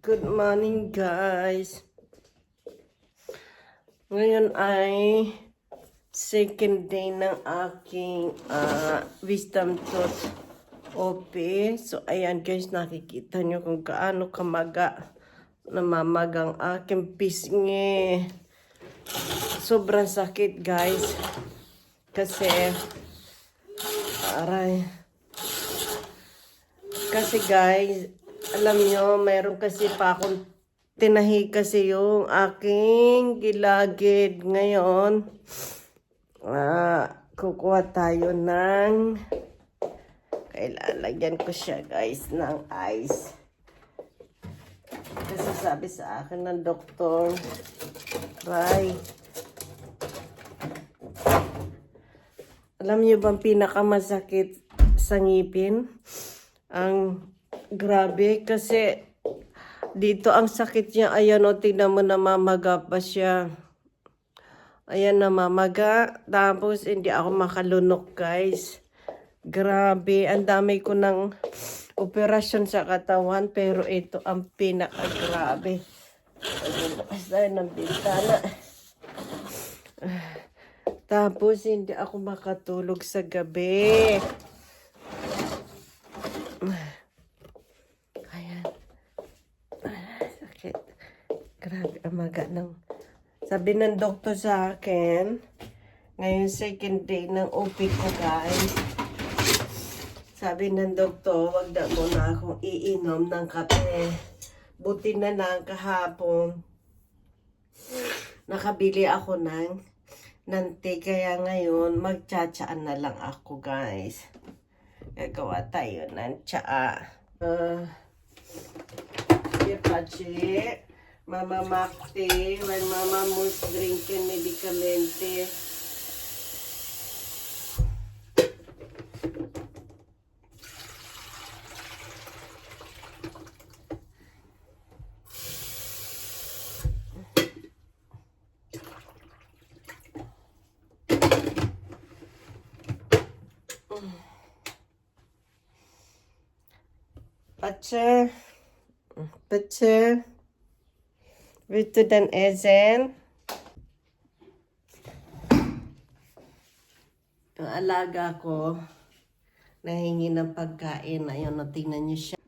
Good morning, guys. Ngayon ay second day ng aking wisdom tooth OP. So, ayan guys, nakikita nyo kung gaano kamaga, namamagang aking pisngi. Sobrang sakit, guys. Kasi, aray. Kasi guys, alam nyo, mayroon kasi pa akong tinahi kasi yung aking gilagid. Ngayon, kukuha tayo ng, kailalagyan ko siya guys ng ice. Kasi sabi sa akin ng doktor, try. Alam nyo bang pinakamasakit sa ngipin? Ang grabe kasi dito ang sakit niya. Ayan o, tingnan mo, namamaga pa siya. Ayan, namamaga. Tapos hindi ako makalunok, guys. Grabe, ang dami ko ng operasyon sa katawan, pero ito ang pinakagrabe. Bukas tayo ng bintana. Tapos hindi ako makatulog sa gabi. Ayan. Sakit. Grabe, amaga ng... Sabi ng doktor sa akin, ngayon second day ng OP ko, guys. Sabi ng doktor, wag na muna akong iinom ng kape. Buti na lang kahapon, nakabili ako ng tea. Kaya ngayon, magtsatsaan na lang ako, guys. Gagawa tayo ng tsaa. Pachi, Mama Makti, when Mama was drinking medicamente. Pache, vet du den ezen? Yung alaga ko, nahingi ng pagkain. Ayun, tingnan niyo siya.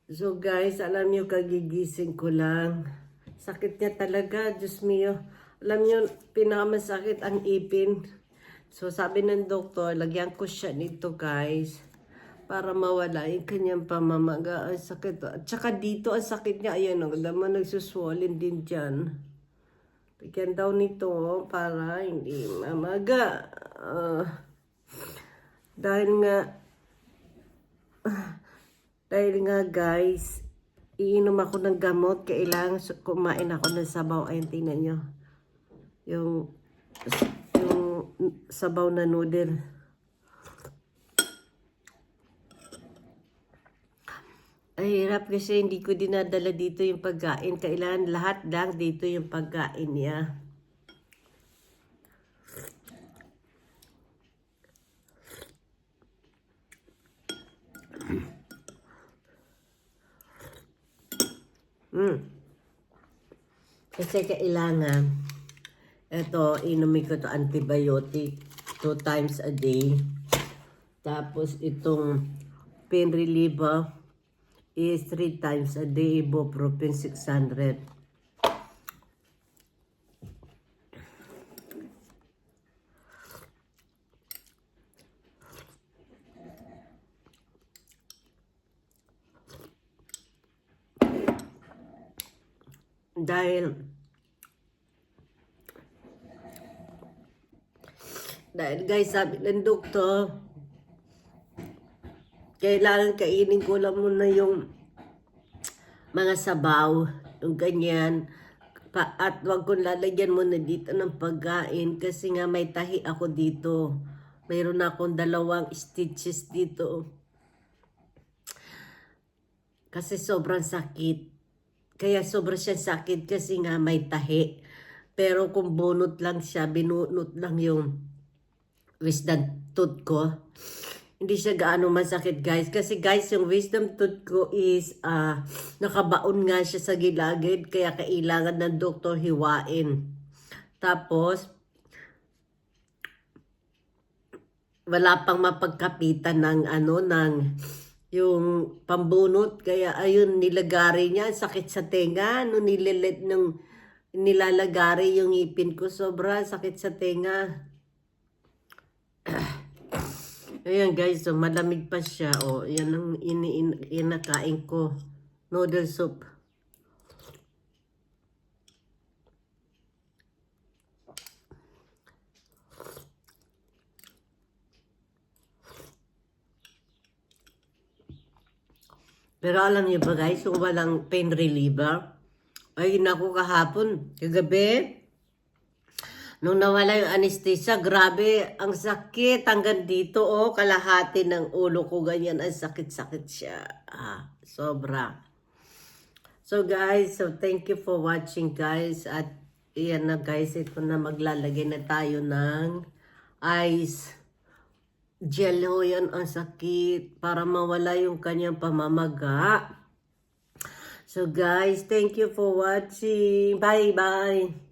So guys, alam niyo, kagigising ko lang. Sakit niya talaga, Diyos mio. Alam niyo, pinakamasakit ang ipin. So sabi ng doktor, lagyan ko siya nito, guys, para mawala yung kanyang pamamaga. Ang sakit. At saka dito, ang sakit niya. Ayan, naman nagsuswollen din dyan. Bigyan daw nito para hindi mamaga. Dahil nga guys, iinom ako ng gamot. Kailangan kumain ako ng sabaw. Ayan, tingnan nyo. Yung sabaw na noodle. Ay, hirap kasi hindi ko dinadala dito yung pagkain. Kailangan lahat lang dito yung pagkain niya. Kasi kailangan, ito, inumin ko to antibiotic 2 times a day. Tapos itong pain reliever is 3 times a day, ibuprofen 600. Dahil guys, sabi ng doktor, kailangan kainin ko lang muna yung mga sabaw, yung ganyan. At wag kong lalagyan muna dito ng pagkain kasi nga may tahi ako dito. Mayroon akong 2 stitches dito. Kasi sobrang sakit. Kaya sobrang siya sakit kasi nga may tahi. Pero kung bunot lang siya, binunot lang yung wisdom tooth ko, hindi siya gaano masakit guys. Kasi guys, yung wisdom tooth ko is nakabaon nga siya sa gilagid. Kaya kailangan ng doktor hiwain. Tapos, wala pang mapagkapitan ng yung pambunot. Kaya ayun, nilagari niya. Sakit sa tenga. Nung nilalagari yung ngipin ko. Sobra sakit sa tenga. Ayan guys, so malamig pa siya. O, yan ang inakain ko. Noodle soup. Pero alam niyo ba guys, kung walang pain reliever, ay naku kahapon, kagabi, nung nawala yung anesthesia, grabe, ang sakit hanggang dito, oh, kalahati ng ulo ko, ganyan, ang sakit-sakit siya. Sobra. So guys, so thank you for watching guys, at iyan na guys, ito na maglalagay na tayo ng ice gel ho, yan ang sakit para mawala yung kanyang pamamaga. So guys, thank you for watching. Bye bye.